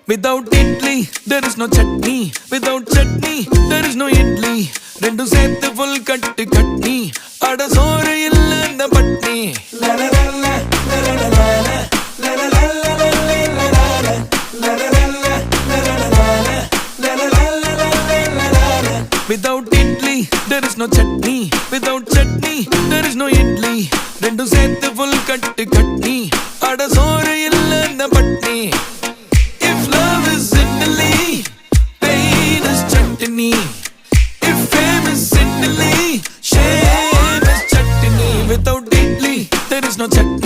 Without idli, there is no chutney. Without chutney, there is no idli. Rendu sethu full katti katni. Ada soru illa na patni. La la la la la la la la la la la la la la la la. Without idli, there is no chutney. Without chutney, there is no idli. Rendu sethu full katti katni. Ada soru illa na patni. If love is Idli, pain is chutney. If fame is Idli, shame is chutney. Without idli, there is no chutney.